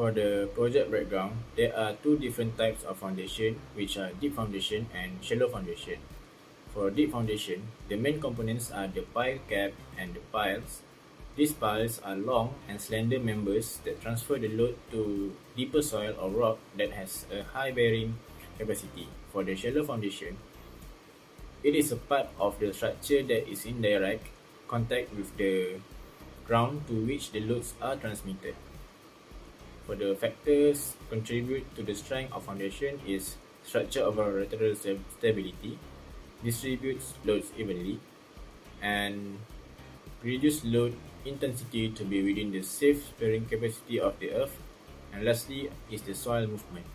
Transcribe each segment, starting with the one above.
For the project breakdown, there are two different types of foundation, which are deep foundation and shallow foundation. For deep foundation, the main components are the pile cap and the piles. These piles are long and slender members that transfer the load to deeper soil or rock that has a high bearing capacity. For the shallow foundation, it is a part of the structure that is in direct contact with the ground to which the loads are transmitted. For the factors contribute to the strength of foundation is structure over lateral stability, distributes loads evenly, and reduce load intensity to be within the safe bearing capacity of the earth, and lastly is the soil movement.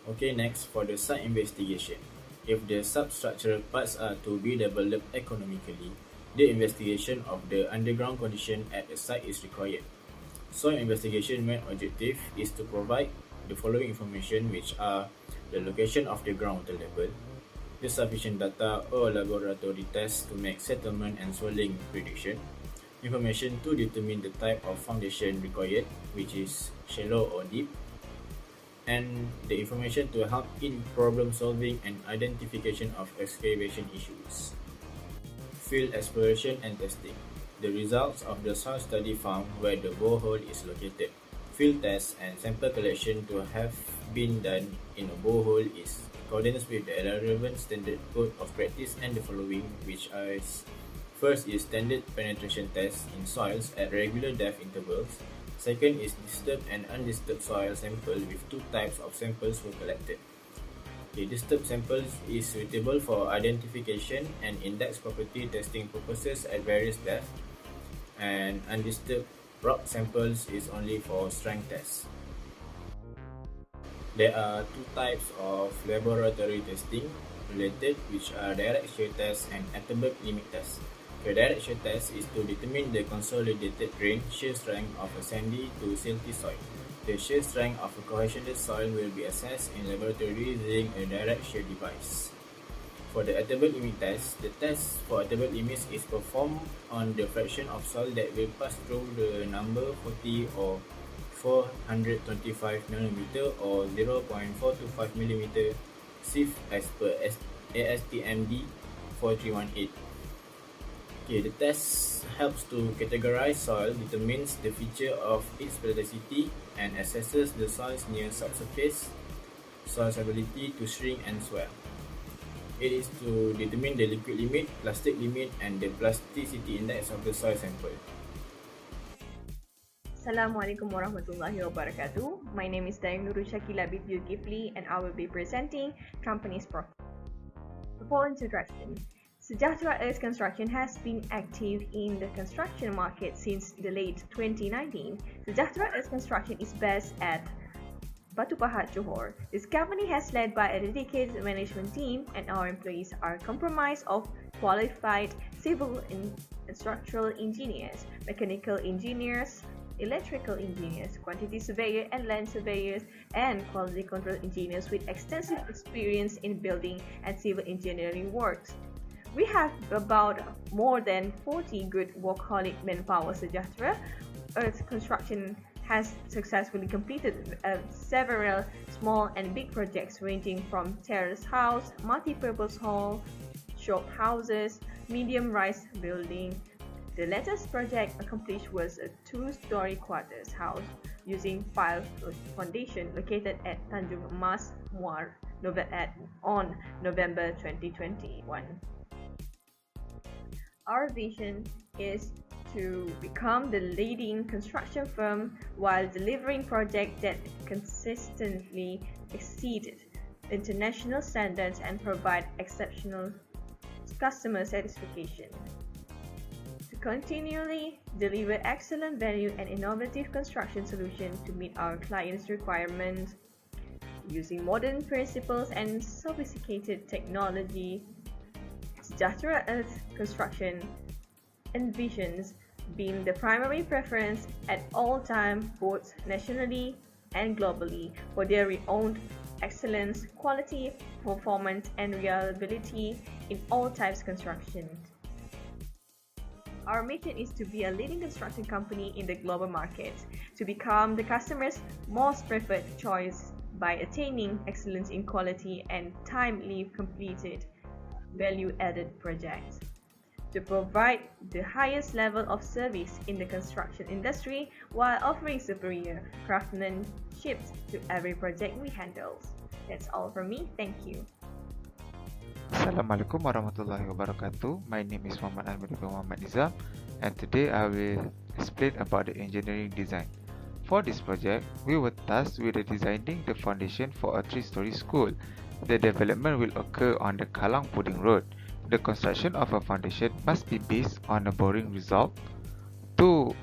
Okay, next for the site investigation. If the substructural parts are to be developed economically, the investigation of the underground condition at the site is required. Soil investigation main objective is to provide the following information, which are the location of the groundwater level, the sufficient data or laboratory tests to make settlement and swelling prediction, information to determine the type of foundation required, which is shallow or deep, and the information to help in problem solving and identification of excavation issues. Field exploration and testing. The results of the soil study found where the borehole is located. Field tests and sample collection to have been done in a borehole is accordance with the relevant standard code of practice and the following, which is: first is standard penetration tests in soils at regular depth intervals. Second is disturbed and undisturbed soil sample with two types of samples were collected. The disturbed samples is suitable for identification and index property testing purposes at various depths, and undisturbed rock samples is only for strength tests. There are two types of laboratory testing related, which are direct shear test and Atterberg limit test. The direct shear test is to determine the consolidated grain shear strength of a sandy to silty soil. The shear strength of a cohesioned soil will be assessed in laboratory using a direct shear device. For the Atterberg limit test, the test for Atterberg limits is performed on the fraction of soil that will pass through the number 40 or 425 nanometer or 0.425 millimeter sieve as per ASTM D4318. Okay, the test helps to categorize soil, determines the feature of its plasticity, and assesses the soil's near subsurface soil's ability to shrink and swell. It is to determine the liquid limit, plastic limit, and the plasticity index of the soil sample. Assalamualaikum warahmatullahi wabarakatuh. My name is Dayang Nurul Shakila bin Zulkifli and I will be presenting company's profile. Before introduction, Sejahtera Earth Construction has been active in the construction market since the late 2019. Sejahtera Earth Construction is based at Batu Pahat, Johor. This company has led by a dedicated management team, and our employees are comprised of qualified civil and structural engineers, mechanical engineers, electrical engineers, quantity surveyor and land surveyors, and quality control engineers with extensive experience in building and civil engineering works. We have about more than 40 good workaholic manpower. Sejahtera Earth Construction has successfully completed several small and big projects ranging from terrace house, multi-purpose hall, shop houses, medium-rise building. The latest project accomplished was a two-story quarters house using pile foundation located at Tanjung Mas, Muar on November 2021. Our vision is to become the leading construction firm while delivering projects that consistently exceed international standards and provide exceptional customer satisfaction. To continually deliver excellent value and innovative construction solutions to meet our clients' requirements using modern principles and sophisticated technology, Sejahtera Earth Construction envisions being the primary preference at all times, both nationally and globally, for their renowned excellence, quality, performance, and reliability in all types of construction. Our mission is to be a leading construction company in the global market, to become the customer's most preferred choice by attaining excellence in quality and timely completed value-added projects, to provide the highest level of service in the construction industry while offering superior craftsmanship to every project we handle. That's all from me. Thank you. Assalamualaikum warahmatullahi wabarakatuh. My name is Muhammad Amir bin Muhammad Nizam, and today I will explain about the engineering design. For this project, we were tasked with designing the foundation for a 3-story school. The development will occur on the Kallang Puding Road. The construction of a foundation must be based on a boring result. To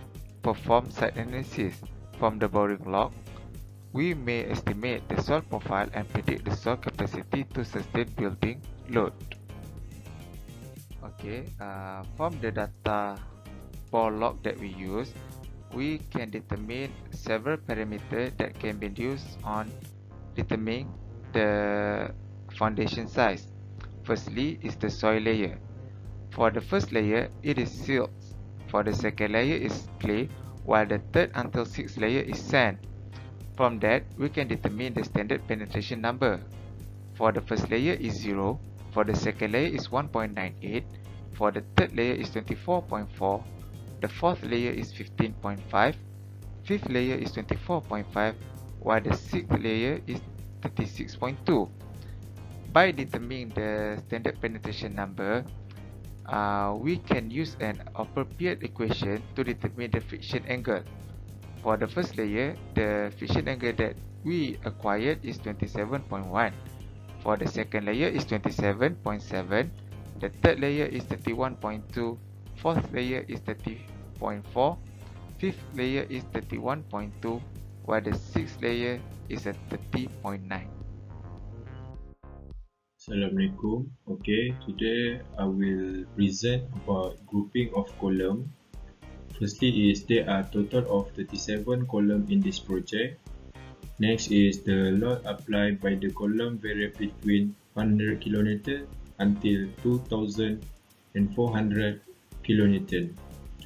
perform site analysis from the boring log, we may estimate the soil profile and predict the soil capacity to sustain building load. From the data bore log that we use, we can determine several parameters that can be used on determining the foundation size. Firstly is the soil layer. For the first layer, it is silt. For the second layer is clay, while the third until sixth layer is sand. From that, we can determine the standard penetration number. For the first layer is 0, for the second layer is 1.98, for the third layer is 24.4, the fourth layer is 15.5, fifth layer is 24.5, while the sixth layer is 36.2. By determining the standard penetration number, we can use an appropriate equation to determine the friction angle. For the first layer, the friction angle that we acquired is 27.1. For the second layer is 27.7. The third layer is 31.2. Fourth layer is 30.4. Fifth layer is 31.2. While the sixth layer is at 30.9. Assalamualaikum. Today I will present about grouping of column. Firstly is there are total of 37 column in this project. Next is the load applied by the column vary between 100 kN until 2400 kN.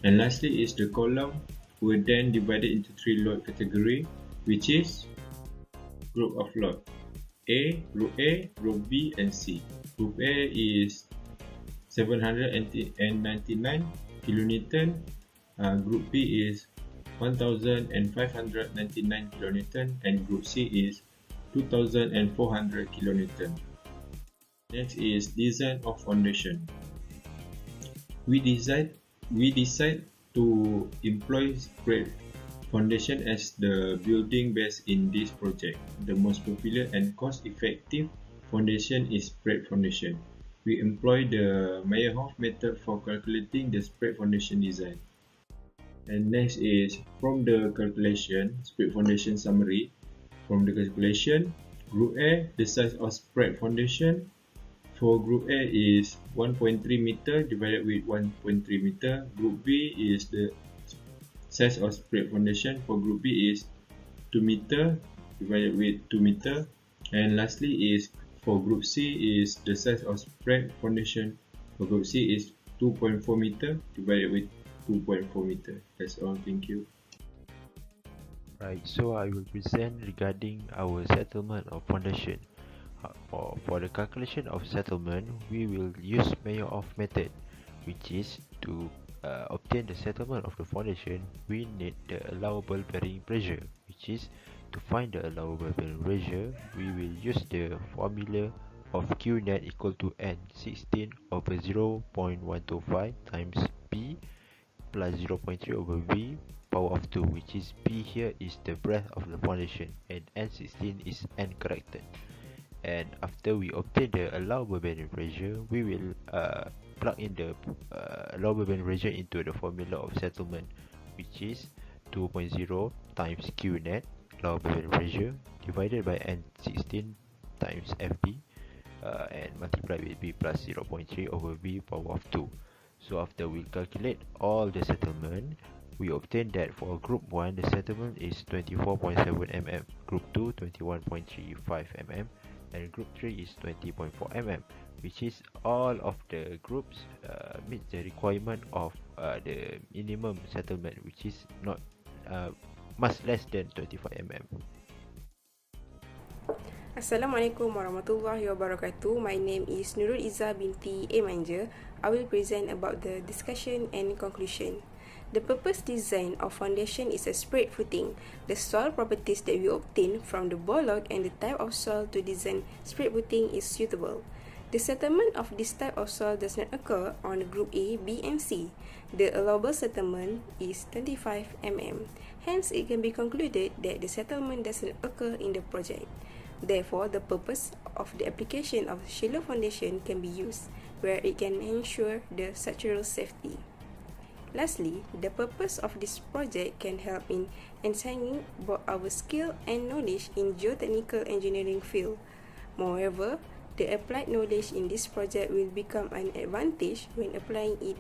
And lastly is the column were then divided into 3 load category, which is group of load. Group A, Group B and C. Group A is 799 kN. Group B is 1599 kN and Group C is 2400 kN. Next is design of foundation. We decide to employ spread foundation as the building base in this project. The most popular and cost-effective foundation is spread foundation. We employ the Meyerhof method for calculating the spread foundation design. And next is from the calculation, spread foundation summary. From the calculation, Group A, the size of spread foundation for Group A is 1.3 meter divided with 1.3 meter. Group B is the size of spread foundation for Group B is 2 meter divided with 2 meter. And lastly is for Group C is the size of spread foundation for Group C is 2.4 meter divided with 2.4 meter. That's all. Thank you. Right, so I will present regarding our settlement of foundation. For the calculation of settlement, we will use Meyerhof method, which is to obtain the settlement of the foundation. We need the allowable bearing pressure, which is to find the allowable bearing pressure. We will use the formula of Q net equal to N16 over 0.125 times P plus 0.3 over V power of 2, which is P here is the breadth of the foundation and N16 is N corrected. And after we obtain the allowable bearing pressure, we will plug in the allowable bearing pressure into the formula of settlement, which is 2.0 times Q net allowable bearing pressure divided by N16 times FB and multiplied with B plus 0.3 over V power of 2. So after we calculate all the settlement, we obtain that for Group 1 the settlement is 24.7 mm, Group 2 21.35 mm, and Group 3 is 20.4 mm. which is all of the groups meet the requirement of the minimum settlement, which is not much less than 25 mm. Assalamualaikum warahmatullahi wabarakatuh. My name is Nurul Izzah binti A. Manja. I will present about the discussion and conclusion. The purpose design of foundation is a spread footing. The soil properties that we obtain from the bore log and the type of soil to design spread footing is suitable. The settlement of this type of soil does not occur on Group A, B, and C. The allowable settlement is 25 mm. Hence, it can be concluded that the settlement does not occur in the project. Therefore, the purpose of the application of shallow foundation can be used, where it can ensure the structural safety. Lastly, the purpose of this project can help in enhancing both our skill and knowledge in geotechnical engineering field. Moreover, the applied knowledge in this project will become an advantage when applying it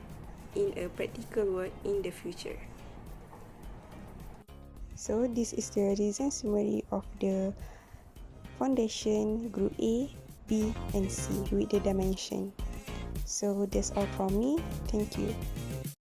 in a practical world in the future. So, this is the design summary of the foundation Group A, B, and C with the dimension. So, that's all from me. Thank you.